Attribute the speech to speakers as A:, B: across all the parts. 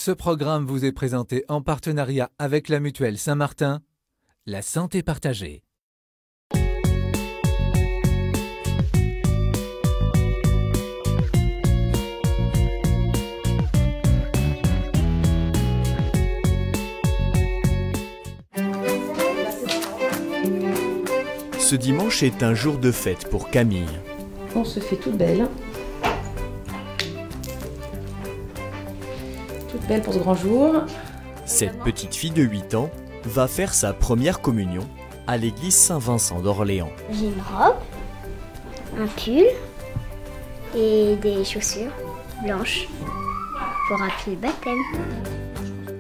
A: Ce programme vous est présenté en partenariat avec la Mutuelle Saint-Martin, la santé partagée.
B: Ce dimanche est un jour de fête pour Camille.
C: On se fait toute belle. Toute belle pour ce grand jour.
B: Cette petite fille de 8 ans va faire sa première communion à l'église Saint-Vincent d'Orléans.
D: J'ai une robe, un pull et des chaussures blanches pour appeler le baptême.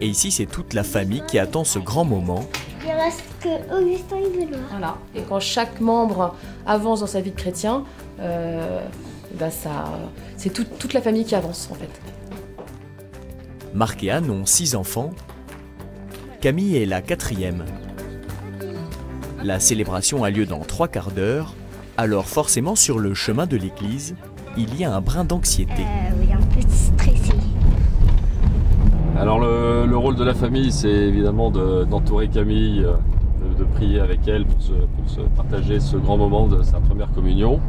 B: Et ici, c'est toute la famille qui attend ce grand moment.
D: Il reste que Augustin et Benoît.
C: Voilà. Et quand chaque membre avance dans sa vie de chrétien, c'est toute la famille qui avance en fait.
B: Marc et Anne ont 6 enfants. Camille est la 4e. La célébration a lieu dans 3 quarts d'heure. Alors forcément, sur le chemin de l'église, il y a un brin d'anxiété.
D: Oui, un peu stressé.
E: Alors le rôle de la famille, c'est évidemment d'entourer Camille, de prier avec elle pour se partager ce grand moment de sa première communion.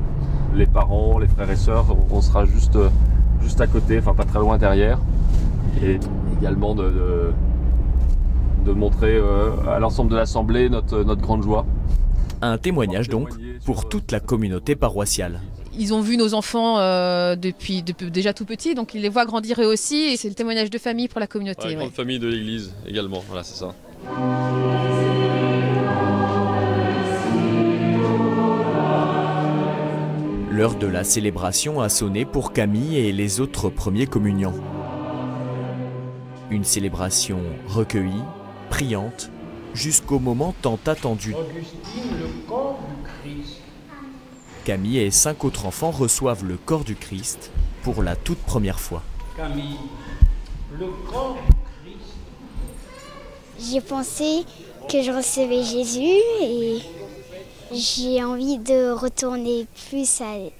E: Les parents, les frères et sœurs, on sera juste à côté, enfin pas très loin derrière. Et également de montrer à l'ensemble de l'Assemblée notre grande joie.
B: Un témoignage donc pour toute la communauté paroissiale.
C: Ils ont vu nos enfants depuis déjà tout petits, donc ils les voient grandir eux aussi, et c'est le témoignage de famille pour la communauté.
E: Ouais, grande famille de l'Église également, voilà, c'est ça.
B: L'heure de la célébration a sonné pour Camille et les autres premiers communiants. Une célébration recueillie, priante, jusqu'au moment tant attendu.
F: Augustine, le corps du Christ.
B: Camille et 5 autres enfants reçoivent le corps du Christ pour la toute première fois.
F: Camille, le corps du Christ.
D: J'ai pensé que je recevais Jésus et j'ai envie de retourner plus à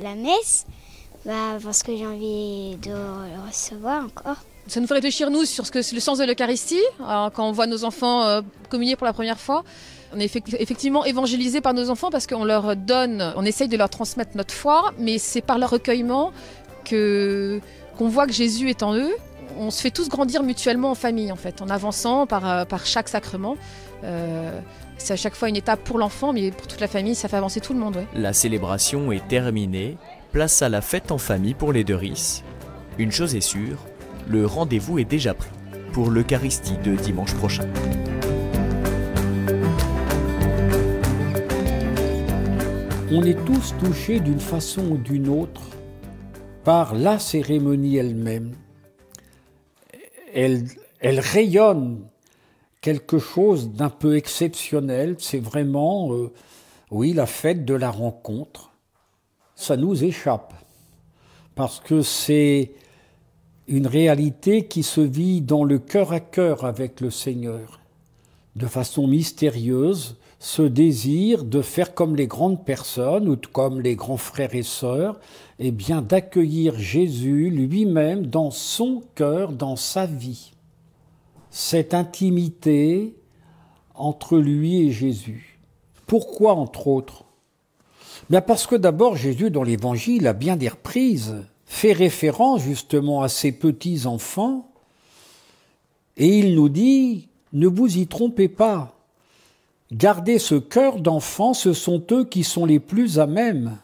D: la messe parce que j'ai envie de le recevoir encore.
C: Ça nous fait réfléchir, nous, sur ce que c'est le sens de l'Eucharistie, quand on voit nos enfants communier pour la première fois. On est effectivement évangélisés par nos enfants parce qu'on leur donne, on essaye de leur transmettre notre foi, mais c'est par leur recueillement qu'on voit que Jésus est en eux. On se fait tous grandir mutuellement en famille, en fait, en avançant par chaque sacrement. C'est à chaque fois une étape pour l'enfant, mais pour toute la famille, ça fait avancer tout le monde. Ouais.
B: La célébration est terminée. Place à la fête en famille pour les Derice. Une chose est sûre, le rendez-vous est déjà pris pour l'Eucharistie de dimanche prochain.
F: On est tous touchés d'une façon ou d'une autre par la cérémonie elle-même. Elle rayonne quelque chose d'un peu exceptionnel. C'est vraiment, la fête de la rencontre. Ça nous échappe parce que c'est une réalité qui se vit dans le cœur à cœur avec le Seigneur. De façon mystérieuse, ce désir de faire comme les grandes personnes ou comme les grands frères et sœurs, eh bien d'accueillir Jésus lui-même dans son cœur, dans sa vie. Cette intimité entre lui et Jésus. Pourquoi, entre autres ? Bien parce que d'abord, Jésus, dans l'Évangile, a bien des reprises, fait référence justement à ces petits-enfants, et il nous dit, ne vous y trompez pas. Gardez ce cœur d'enfant, ce sont eux qui sont les plus à même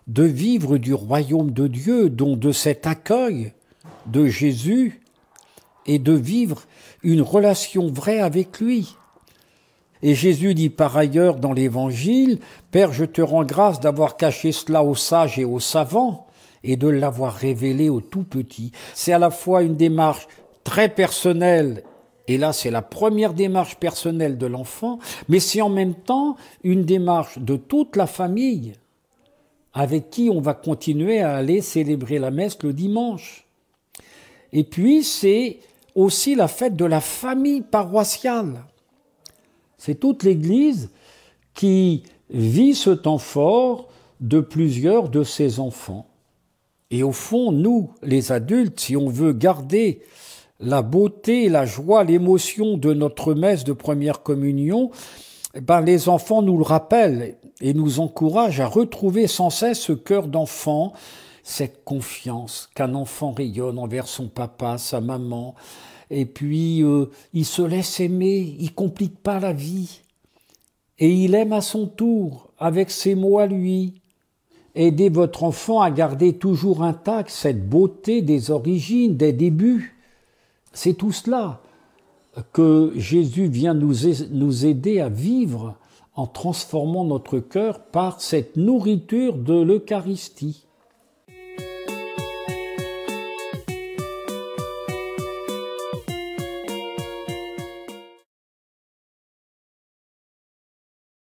F: de vivre du royaume de Dieu, donc de cet accueil de Jésus, et de vivre une relation vraie avec lui. Et Jésus dit par ailleurs dans l'Évangile, « Père, je te rends grâce d'avoir caché cela aux sages et aux savants, et de l'avoir révélé aux tout petits. » C'est à la fois une démarche très personnelle, et là c'est la première démarche personnelle de l'enfant, mais c'est en même temps une démarche de toute la famille, avec qui on va continuer à aller célébrer la messe le dimanche. Et puis c'est aussi la fête de la famille paroissiale. C'est toute l'Église qui vit ce temps fort de plusieurs de ses enfants. Et au fond, nous, les adultes, si on veut garder la beauté, la joie, l'émotion de notre messe de première communion, les enfants nous le rappellent et nous encouragent à retrouver sans cesse ce cœur d'enfant, cette confiance qu'un enfant rayonne envers son papa, sa maman, et puis il se laisse aimer, il complique pas la vie, et il aime à son tour, avec ses mots à lui. Aidez votre enfant à garder toujours intacte cette beauté des origines, des débuts. C'est tout cela que Jésus vient nous aider à vivre en transformant notre cœur par cette nourriture de l'Eucharistie.